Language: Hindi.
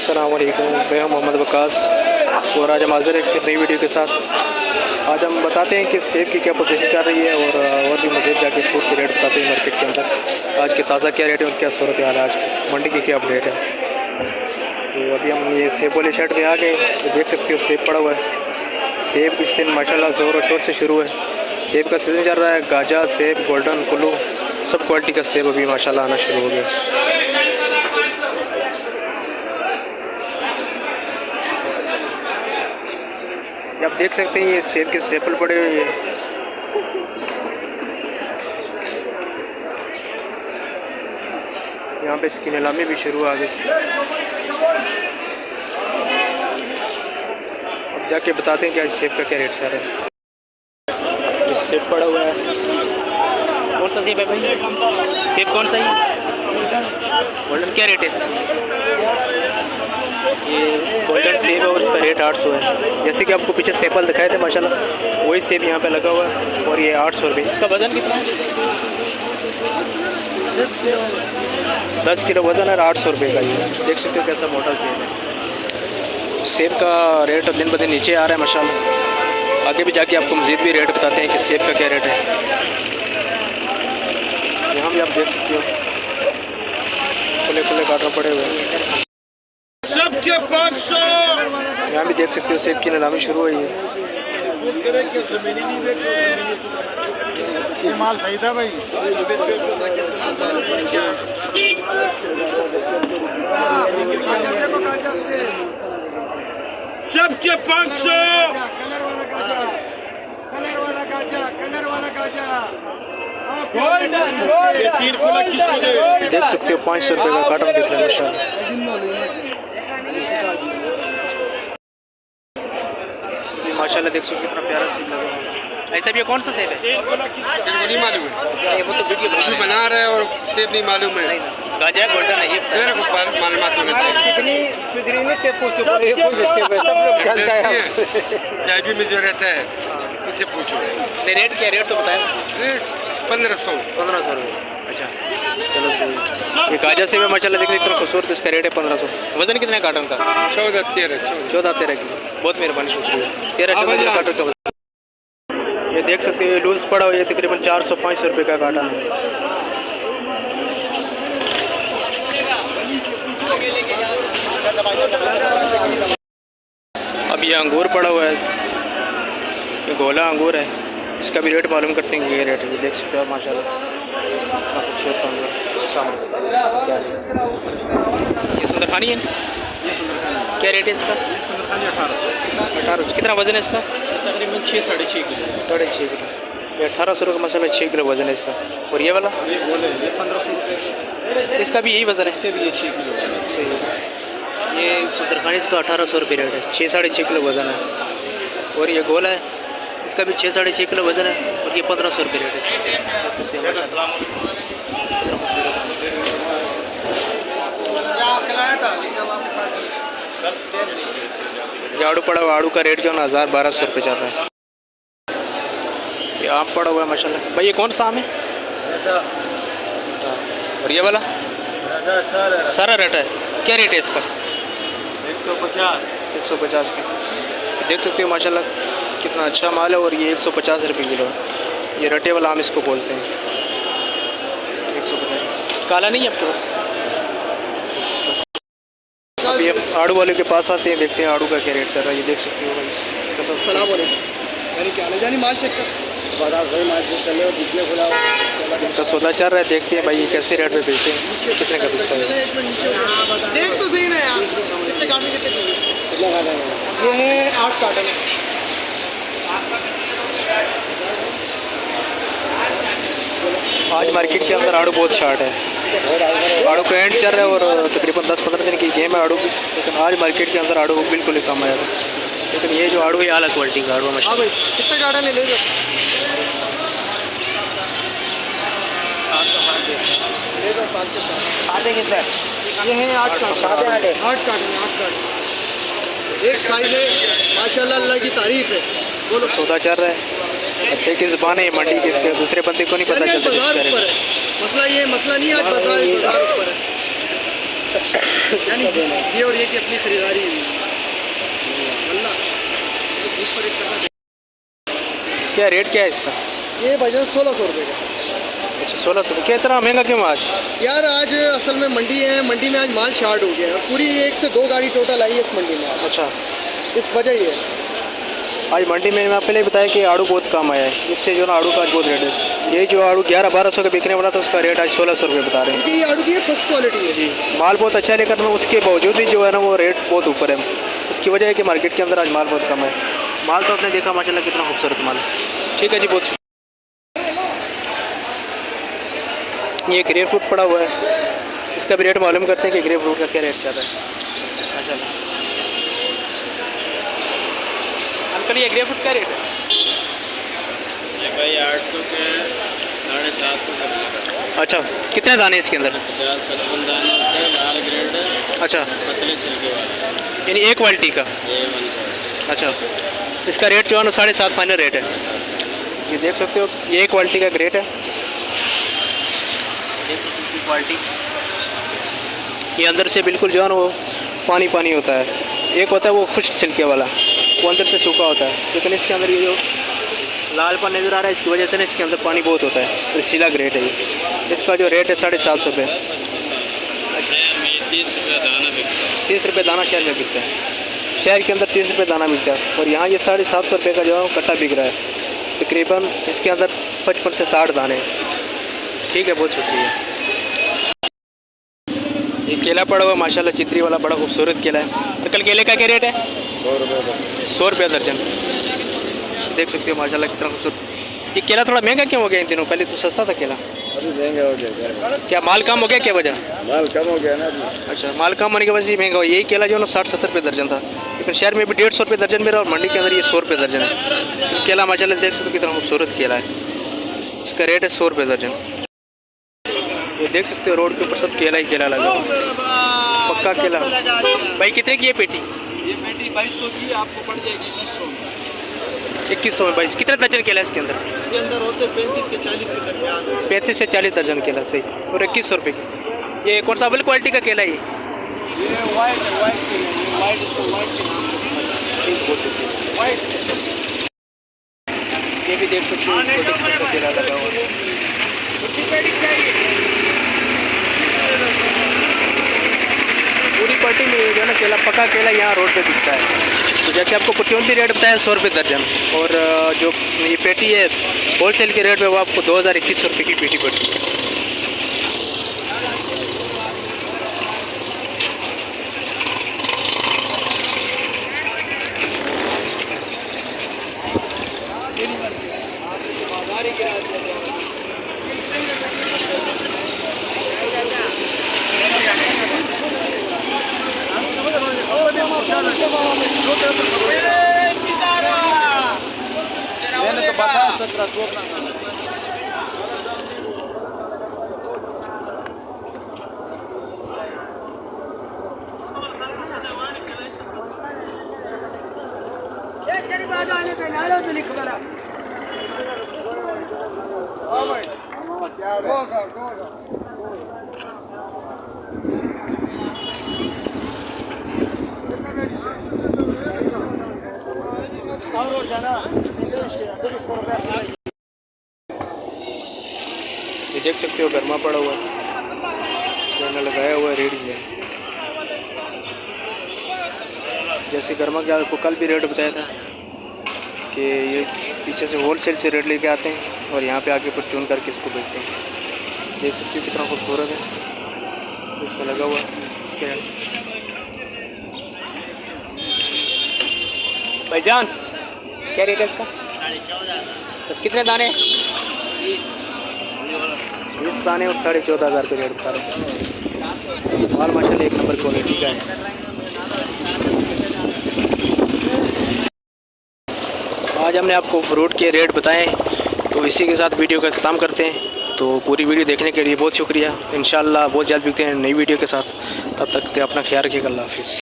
अस्सलाम वालेकुम, मैं हूं मोहम्मद वकास और आज हम हाज़िर हैं एक नई वीडियो के साथ। आज हम बताते हैं कि सेब की क्या पोजीशन चल रही है और भी मज़ीद जाके फ्रूट के रेट बताते हैं मार्केट के अंदर। आज के ताज़ा क्या रेट है और क्या सूरत हाल है, आज मंडी की क्या अपडेट है। तो अभी हम ये सेब वाले शर्ट में आ गए, तो देख सकते हो सेब पड़ा हुआ है। सेब इस दिन माशाल्लाह ज़ोर और शोर से शुरू है। सेब का सीज़न चल रहा है, गाजा सेब, गोल्डन, कुल्लू, सब क्वालिटी का सेब अभी माशाल्लाह आना शुरू हो गया। आप देख सकते हैं ये सेब के सैंपल पड़े हुए हैं। यहाँ पे इसकी नीलामी भी शुरू आ गई। अब जाके बताते हैं क्या इस सेब का क्या रेट चल रहा है। ये सेब पड़ा हुआ है। कौन सा सेब है भाई? सेब कौन सा है? गोल्डन क्या रेट है? ये गोल्डन सेब है और इसका रेट 800 है। जैसे कि आपको पीछे सैंपल दिखाए थे माशाल्लाह, वही सेब यहाँ पे लगा हुआ है और ये 800 रुपये। इसका वज़न कितना है? 10 किलो वज़न है, 800 रुपये का। ये देख सकते हो कैसा मोटा सेब है। सेब का रेट दिन ब दिन नीचे आ रहा है माशाल्लाह। आगे भी जाके आपको मज़ीद भी रेट बताते हैं कि सेब का क्या रेट है। यहाँ भी आप देख सकते हो खुले खुले कांटा पड़े हुए हैं। सबके 500। यहाँ भी देख सकते हो सेब की नीलामी शुरू हुई है। ये माल सही था भाई। सबके 500। ये 3 किलो किसको दे? देख सकते हो 500 रुपये का कार्टन दिख रहा है माशाल्लाह। माशाल्लाह देख सकते हो कितना प्यारा सेब लगा हुआ है। ऐसा भी कौन सा सेब है? नहीं मालूम है। वो तो वीडियो बना रहे हैं और सेब नहीं मालूम है। गाजा है, गोल्डन है, ये मेरे को मालूमात होने चाहिए। फिदरी से पूछो, ये कौन सा सेब है? सब लोग जानता है। चाय में जो रहता है इससे पूछो। नहीं रेट क्या? रेट तो बताया। रेट 1500 रुपये। अच्छा चलो सही। ये गाजा सेब है माशाल्लाह, देखिए इतना खूबसूरत, इसका रेट है 1500। वजन कितना है कार्टन का? 14-13 किलो। बहुत मेहरबानी, शुक्रिया। 13-14 कार्टन का वजन। ये देख सकते हो लूज पड़ा हुआ है, तकरीबन 400-500 रुपये का काटा है। अब ये अंगूर पड़ा हुआ है, ये गोला अंगूर है। इसका भी रेट मालूम करते हैं कि ये रेट है। ये देख सकते हो आप माशाल्लाह कितना खूबसूरत अंगूर। ये सुंदरखानी है, क्या रेट है इसका? 18। कितना वजन है इसका? तकरीबन 6-6.5 किलो। 6.5 किलो। ये 1800 रुपये का मसाला, 6 किलो वजन है इसका। और ये वाला? ये 1500 रुपये। इसका भी यही वजन है? इसके भी ये 6 किलो। ये सुंदरखानी इसका 1800 रुपये रेट है, 6-6.5 किलो वजन है। और ये गोला है, इसका भी 6-6.5 किलो वजन है और ये 1500 रुपये रेट है। ये आड़ू पड़ा हुआ, आड़ू का रेट जो है 1000-1200 रुपये चल रहा है। ये आम पड़ा हुआ है माशाल्लाह। भाई ये कौन सा आम है? और ये वाला सारा रेट है, क्या रेट है इसका? 150 का। देख सकते हो माशाल्लाह कितना अच्छा माल है और ये 150 रुपये किलो है। ये रटे वाला आम इसको बोलते हैं। 150। काला नहीं है आपके पास? अभी हम आड़ू वाले के पास आते हैं, देखते हैं आड़ू का क्या रेट चल रहा है। ये देख सकते हो भाई। अस्सलाम वालेकुम। माल चेक कर। इनका सौदा चल रहा है, देखते हैं भाई ये कैसे रेट पे बेचते हैं, कितने का बिकता है। देख तो सही ना यार, कितने कार्टन कितने चाहिए? ये है 8 कार्टन है। आज मार्केट के अंदर आड़ू बहुत शार्ट है। आड़ू का एंड चल रहा है और तकरीबन 10-15 दिन की गेम है आड़ू की, लेकिन आज मार्केट के अंदर आड़ू बिल्कुल ही कम आया था। लेकिन ये जो आड़ू है अलग क्वालिटी का आड़ू मछली। हाँ भाई, कितने कार्टन ले लेगा? साथ के साथ आधे कितना? ये है 8 कार्टन। 8 कार्टन। एक साइज है माशाल्लाह, अल्लाह की तारीफ है। बोलो। सौदा चल रहा है। एक ही ज़बान है मंडी की, इसके दूसरे बंदे को नहीं पता चलता। मसला ये मसला नहीं है, आज बाजार ऊपर है। यानी ये और ये की अपनी खरीदारी वल्ला क्या रेट क्या है इसका? ये भजन 1600 रुपये का। अच्छा 1600। क्या इतना महंगा क्यों आज? यार आज असल में मंडी है, मंडी में आज माल शार्ट हो गया है, पूरी 1 से 2 गाड़ी टोटल आई है इस मंडी में। अच्छा, इस वजह ये आज मंडी में मैं पहले ही बताया कि आड़ू बहुत कम आया है, इसलिए जो ना आड़ू का आज बहुत रेट है। ये जो आड़ू 1100-1200 का बिकने वाला था उसका रेट आज 1600 रुपये बता रहे हैं। ये आड़ू की फर्स्ट क्वालिटी है जी, माल बहुत अच्छा है, लेकिन उसके बावजूद भी जो है ना वो रेट बहुत ऊपर है। उसकी वजह है कि मार्केट के अंदर आज माल बहुत कम है। माल तो आपने देखा माशाल्लाह कितना खूबसूरत माल है। ठीक है जी, बहुत ये ग्रेप फ्रूट पड़ा हुआ है, इसका भी रेट मालूम करते हैं कि ग्रेप फ्रूट का क्या रेट चल रहा है। माशाल्लाह अंकल, ये ग्रेप फ्रूट का रेट है? ये भाई 800 के 750 का। अच्छा, कितने दाने इसके अंदर? 50-55 दाने होते हैं, लाल ग्रेड है, अच्छा, पतले छिलके वाला, यानी एक क्वालिटी का। ये 1 अच्छा, इसका रेट जो है ना 7.5 फाइनल रेट है। ये देख सकते हो, ये एक क्वालिटी का ग्रेट है, इसकी क्वालिटी। ये अंदर से बिल्कुल जो है ना वो पानी पानी होता है। एक होता है वो खुश्क छिलके वाला, वो अंदर से सूखा होता है, लेकिन इसके अंदर ये जो लालपन नज़र आ रहा है इसकी वजह से ना इसके अंदर पानी बहुत होता है, तो सीला ग्रेट है ये। इसका जो रेट है 750 रुपये। 30 रुपये दाना बिकता है। 30 रुपये दाना शहर में बिकता है, शहर के अंदर 30 रुपये दाना मिलता है, और यहाँ ये 750 रुपये का जो है कट्टा बिक रहा है। तकरीबन इसके अंदर 55 से 60 दाने। ठीक है, बहुत शुक्रिया। ये केला पड़ा हुआ माशाल्लाह, चित्री वाला बड़ा खूबसूरत केला है। तो कल केले का क्या रेट है? 100 रुपये दर्जन। देख सकते हो माशाल्लाह कितना खूबसूरत। ये केला थोड़ा महंगा क्यों हो गया इन दिनों? पहले तो सस्ता था केला। अभी महंगा हो गया। क्या माल कम हो गया, क्या वजह? माल कम हो गया ना। अच्छा, माल कम होने की वजह से महंगा हो। यही केला जो है ना 60-70 रुपये दर्जन था, लेकिन शहर में भी 150 रुपये दर्जन मेरा, और मंडी के अंदर ये 100 रुपये दर्जन है। तो केला माशाल्लाह देख सकते हो कितना खूबसूरत केला है, इसका रेट है 100 रुपये दर्जन। ये देख सकते हो रोड के ऊपर सब केला ही केला लगा हुआ, पक्का केला। भाई कितने की है पेटी? ये पेटी 2200 की आपको पड़ जाएगी 2100 में। 22 कितने दर्जन केला है इसके अंदर? इसके अंदर होते 35 के 40 के दरमियान। 35 से 40 दर्जन केला, सही। और 2100 रुपये की। ये कौन सा अव्वल क्वालिटी का केला है ये? वाइट इसको वाइट के नाम से। वाइट। ये भी देख सकते हो केला लगा हुआ है। पूरी पार्टी में जो है ना केला, पका केला यहाँ रोड पे बिकता है। तो जैसे आपको पुट्टियों भी रेट बताया 100 रुपये दर्जन, और जो ये पेटी है होलसेल के रेट में वो आपको 2100 रुपये की पेटी पड़ती है। मैंने तो बताया 17 ये देख सकते हो गर्मा पड़ा हुआ है, मैंने लगाया हुआ है रेडी में। जैसे गर्मा के आपको कल भी रेट बताया था कि ये पीछे से होलसेल से रेट लेके आते हैं और यहाँ पे आके फिर चुन करके इसको बेचते हैं। देख सकते हो कितना खूबसूरत है, इसमें लगा हुआ है। भाईजान क्या रेट है इसका? 14,500। सब कितने दाने? 20 दाने और 14,500 रुपये रेट बता रहे हैं। माल माशाल्लाह एक नंबर क्वालिटी का है। आज हमने आपको फ्रूट के रेट बताए, तो इसी के साथ वीडियो का ख़त्म करते हैं। तो पूरी वीडियो देखने के लिए बहुत शुक्रिया। इंशाल्लाह बहुत जल्द मिलते हैं नई वीडियो के साथ। तब तक अपना ख्याल रखिएगा। अल्लाह हाफिज़।